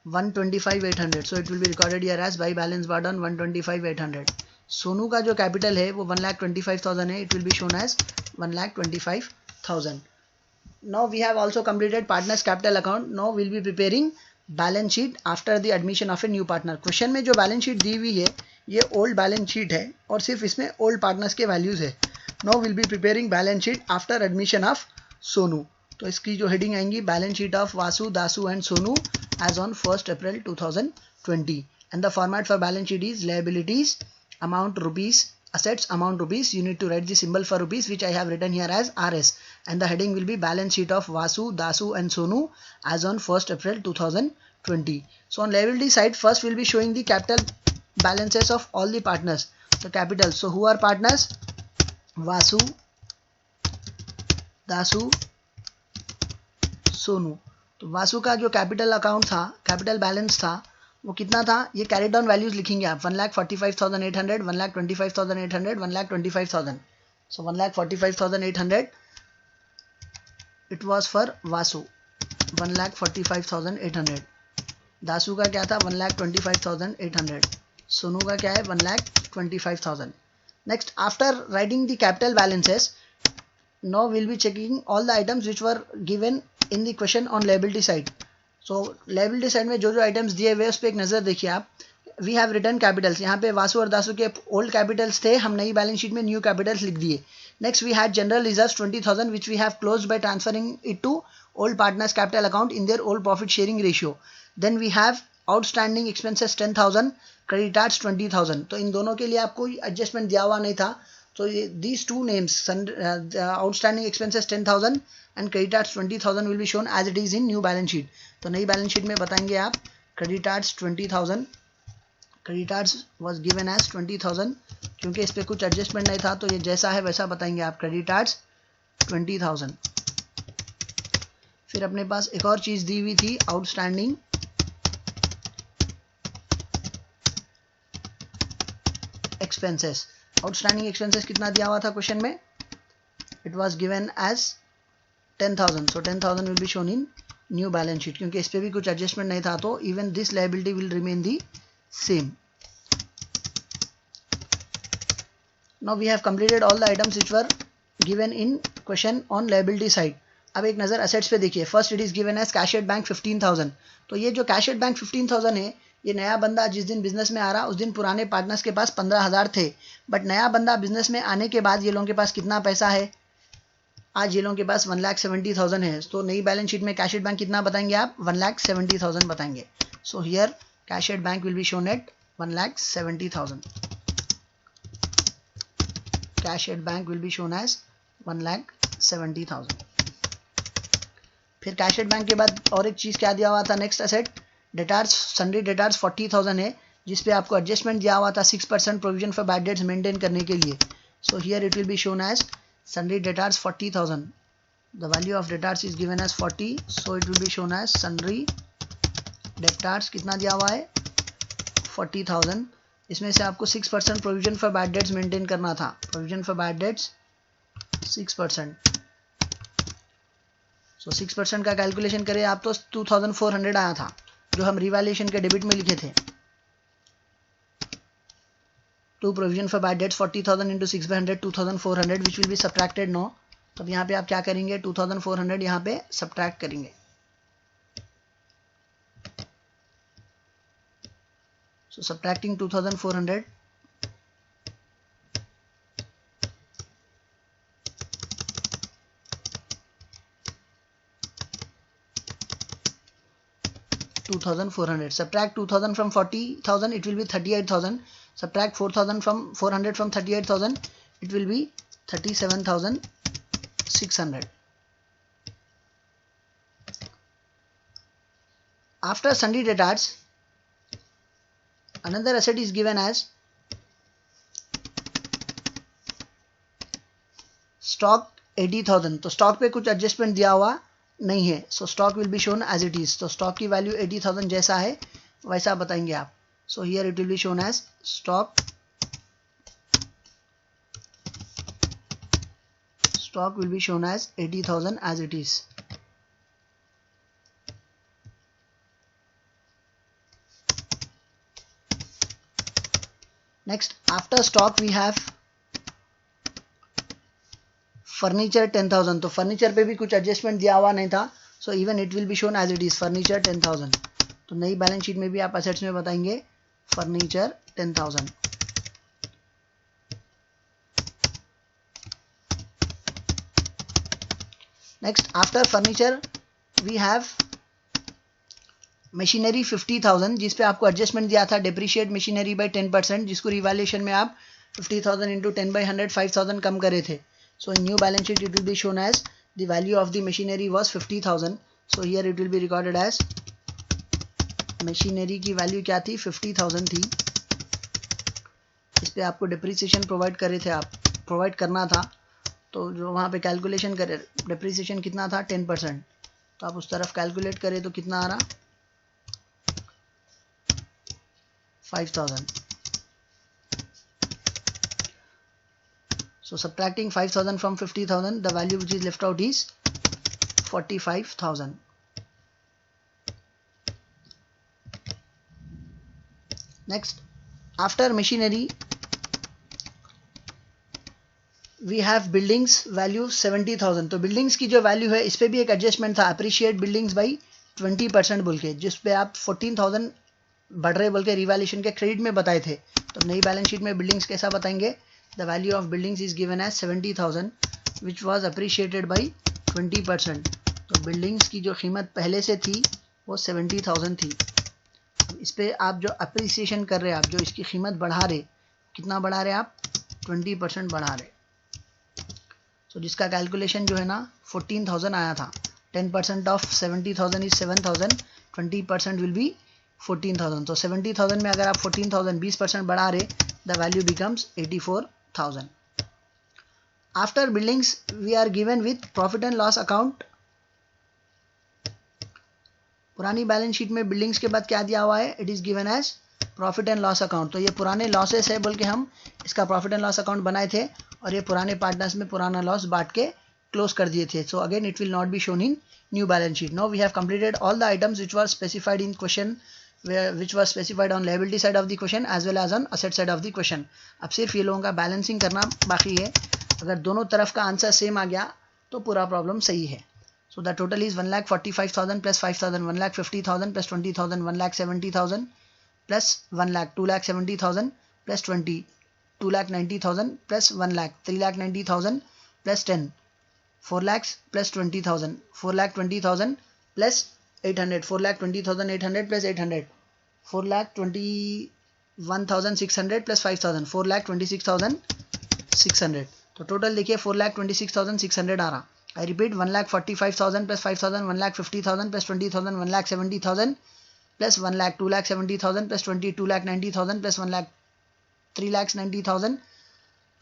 [SPEAKER 1] 125,800, so it will be recorded here as by balance brought down 125,800। Sonu का जो कैपिटल है वो 1,25,000 है, it will be shown as 1,25,000। Now we have also completed partners capital account. Now we'll be preparing balance sheet after the admission of a new partner। Question में जो बैलेंस शीट दी हुई है ये ओल्ड बैलेंस शीट है और सिर्फ इसमें ओल्ड पार्टनर्स के वैल्यूज है। Now we'll be preparing balance sheet after admission of Sonu. तो इसकी जो हेडिंग आएंगी balance sheet of Vasu, Dasu and Sonu as on 1st April 2020 and the format for balance sheet is liabilities amount rupees, assets amount rupees, you need to write the symbol for rupees which I have written here as RS, and the heading will be balance sheet of Vasu, Dasu and Sonu as on 1st April 2020. So on liability side first we will be showing the capital balances of all the partners, the capital. So who are partners, Vasu, Dasu, Sonu. तो वासु का जो कैपिटल अकाउंट था, कैपिटल बैलेंस था वो कितना था, ये कैरी डाउन वैल्यूज लिखेंगे आप 1,45,800, 1,25,800, 1,25,000। सो 1,45,800 it was for Vasu, 1,45,800। Dasu का क्या था 1,25,800, सोनू का क्या है 1,25,000। Next after writing the capital balances, now we'll be checking all the items which were given in the question on liability side। so liability side में जो जो items दिए हुए उस पर एक नज़र देखिए आप। we have written capitals, यहाँ पे वासु और दासू के old capitals थे, हम नई बैलेंस शीट में new capitals लिख दिए। next we had general reserves 20,000 which we have closed by transferring it to old partners capital account in their old profit sharing ratio। then we have outstanding expenses 10,000, creditors 20,000। तो इन दोनों के लिए आपको एडजस्टमेंट दिया हुआ नहीं था, तो these two names, outstanding expenses 10,000 and creditors 20,000 will be shown as it is in new balance sheet। तो नई बैलेंस शीट में बताएंगे आप creditors 20,000, creditors was given as 20,000 क्योंकि इस पे कुछ एडजस्टमेंट नहीं था तो ये जैसा है वैसा बताएंगे आप, creditors 20,000। फिर अपने पास एक और चीज दी हुई थी आउटस्टैंडिंग एक्सपेंसेस। आउटस्टैंडिंग एक्सपेंसेस कितना दिया हुआ था क्वेश्चन में, it was given as 10,000, so 10,000 will be shown in new balance sheet क्योंकि इस पे भी कुछ एडजस्टमेंट नहीं था तो even this liability will remain the same. Now we have completed all the items which were given in question on liability side. अब एक नजर असेट्स पे देखिए। First it is given as cash at bank 15,000। तो ये जो कैश एट बैंक 15,000 है, ये नया बंदा जिस दिन बिजनेस में आ रहा उस दिन पुराने पार्टनर्स के पास 15,000 थे, बट नया बंदा बिजनेस में आने के बाद ये लोगों के पास कितना पैसा है, आज ये लोगों के पास 1,70,000 है। तो नई बैलेंस शीट में कैश एट बैंक कितना बताएंगे आप, 1,70,000 बताएंगे। So here cash at bank will be shown at 1,70,000। Cash at bank will be shown as 1,70,000। फिर कैश एट बैंक के बाद और एक चीज क्या दिया हुआ था, next asset debtors, sundry debtors 40,000 है जिसपे आपको एडजस्टमेंट दिया हुआ था 6% provision for bad debts maintain करने के लिए। So here it will be shown as sundry debtors 40,000। The value of debtors is given as 40, so it will be shown as sundry debtors कितना दिया हुआ है 40,000। इसमें से आपको 6% provision for bad debts maintain करना था। Provision for bad dates 6%। सो 6% का कैलकुलेशन करें आप तो 2,400 आया था जो हम रिवैल्यूएशन के डेबिट में लिखे थे। To provision for bad debts 40,000 into 6/100 2,400 which will be subtracted now. तो यहाँ पे आप क्या करेंगे 2,400 यहाँ पे सब्ट्रैक्ट करेंगे। सो subtracting 2,400 2,400, subtract 2,000 from 40,000 it will be 38,000, subtract 4,000 from 400 from 38,000 it will be 37,600। After sundry debtors, another asset is given as stock 80,000. तो स्टॉक पे कुछ एडजस्टमेंट दिया हुआ नहीं है, so stock will be shown as it is. तो स्टॉक की वैल्यू 80,000 जैसा है वैसा बताएंगे आप. So here it will be shown as stock will be shown as 80,000 as it is. Next, after stock we have furniture 10,000. तो फर्नीचर पे भी कुछ एडजस्टमेंट दिया हुआ नहीं था, so even it will be shown as it is furniture 10,000. तो नई बैलेंस शीट में भी आप असेट्स में बताएंगे furniture 10,000. Next, after furniture we have machinery 50,000 जिस पे आपको एडजस्टमेंट दिया था डेप्रिशिएट मशीनरी बाय 10%, जिसको रिवैल्यूएशन में आप 50,000 इंटू 10 बाई 100 5,000 कम करे थे. So in new balance sheet it will be shown as the value of the machinery was 50,000. So here it will be recorded as machinery की वैल्यू क्या थी 50,000 थी. इस पे आपको डेप्रिसिएशन प्रोवाइड करना था. तो जो वहाँ पे कैलकुलेशन करे डेप्रिसिएशन कितना था 10%. तो आप उस तरफ कैलकुलेट करें तो कितना आ रहा 5,000. So subtracting 5,000 from 50,000, the value which is left out is 45,000. Next, after machinery we have buildings value 70,000. तो buildings की जो value है इस पे भी एक adjustment था appreciate buildings by 20% बोल के, जिस पे आप 14,000 बढ़ रहे बोल के रिवैल्यूएशन के क्रेडिट में बताए थे. तो नई बैलेंस शीट में बिल्डिंग्स कैसा बताएंगे the value of buildings is given as 70,000 which was appreciated by 20%. तो बिल्डिंग्स की जो कीमत पहले से थी वो 70,000 थी. इस पे आप जो अप्रिसिएशन कर रहे हैं, आप जो इसकी कीमत बढ़ा रहे, कितना बढ़ा रहे आप 20% बढ़ा रहे. तो जिसका कैलकुलेशन जो है ना 14,000 आया था. 10% ऑफ 70,000 इज 7,000, 20% विल बी 14,000. तो 70,000 में अगर आप 14,000 20% बढ़ा रहे, the value becomes 84,000. After buildings we are given with profit and loss account. पुरानी बैलेंस शीट में बिल्डिंग्स के बाद क्या दिया हुआ है, it is given as profit and loss account. तो ये पुराने लॉसेस है बोल के हम इसका प्रॉफिट एंड लॉस अकाउंट बनाए थे और ये पुराने पार्टनर्स में पुराना लॉस बांट के क्लोज कर दिए थे. So again it will not be shown in new balance sheet. Now we have completed all the items which were specified in question, which was specified on liability side of the question as well as on asset side of the question. अब सिर्फ ये लोगों का बैलेंसिंग करना बाकी है. अगर दोनों तरफ का आंसर सेम आ गया तो पूरा प्रॉब्लम सही है. So the total is 1,45,000 plus 5,000 1,50,000 plus 20,000 1,70,000 plus 1,00,000 2,70,000 plus 20 2,90,000 plus 1,00,000 3,90,000 plus 10 4,00,000 plus 20,000 4,20,000 plus 800 4,20,800 plus 800 4,21,600 plus 5,000 4,26,600. तो टोटल देखिए 4,26,600 आ रहा. I repeat 1,45,000 plus 5,000 1,50,000 plus 20,000 1,70,000 plus 1,00,000 2,70,000 plus 20 2,90,000 plus 1,00,000 3,90,000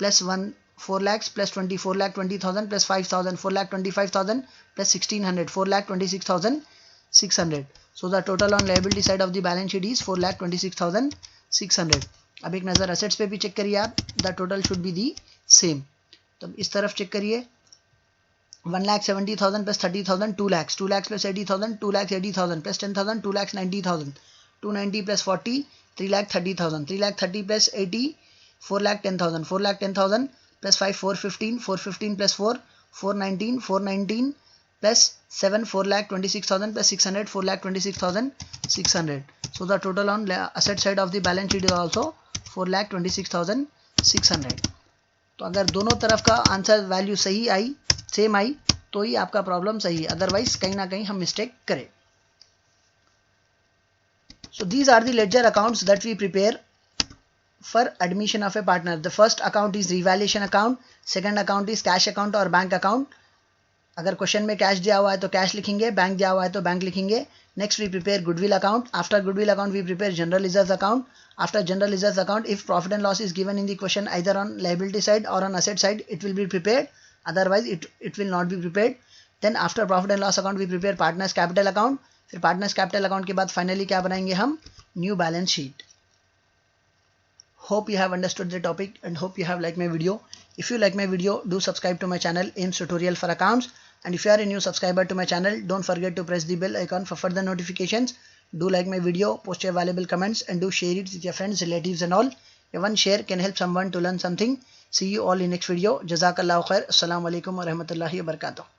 [SPEAKER 1] plus 4,00,000 plus 20 4,20,000 plus 5,000 4,25,000 plus 1,600 4,26,600. So the total on liability side of the balance sheet is 4,26,600. अब एक नज़र assets पे भी चेक करिए आप, the total should be the same. तो इस तरफ चेक करिए 1,70,000 plus 30,000 2,00,000 2,00,000 plus 80,000 2,80,000 plus 10,000 2,90,000 290 plus 40 3,30,000 3,30 plus 80 4,10,000 4,10,000 plus 5 415 415 plus 4 419 419 plus 7 4,26,000 plus 600 4,26,600. So the total on asset side of the balance sheet is also 4,26,600. तो अगर दोनों तरफ का आंसर वैल्यू सही आई सेम आई तो ही आपका प्रॉब्लम सही है, अदरवाइज कहीं ना कहीं हम मिस्टेक करें. So these are the ledger accounts that we prepare for admission of a partner. The first account is revaluation account, second account is cash account or bank account, अगर क्वेश्चन में कैश दिया हुआ है तो कैश लिखेंगे, बैंक दिया हुआ है तो बैंक लिखेंगे. Next we prepare goodwill account. After goodwill account we prepare general reserves account. After general reserves account, if profit and loss is given in the question either on liability side or on asset side, it will be prepared. Otherwise, it will not be prepared. Then after profit and loss account, we prepare partners capital account. फिर partners capital account के बाद finally क्या बनाएंगे हम? New balance sheet. Hope you have understood the topic and hope you have liked my video. If you like my video, do subscribe to my channel AIMS Tutorial for Accounts. And if you are a new subscriber to my channel, don't forget to press the bell icon for further notifications. Do like my video, post your valuable comments and do share it with your friends, relatives and all. One share can help someone to learn something. See you all in next video. Jazakallahu khair. Assalamu alaikum wa rahmatullahi wa barakatuh.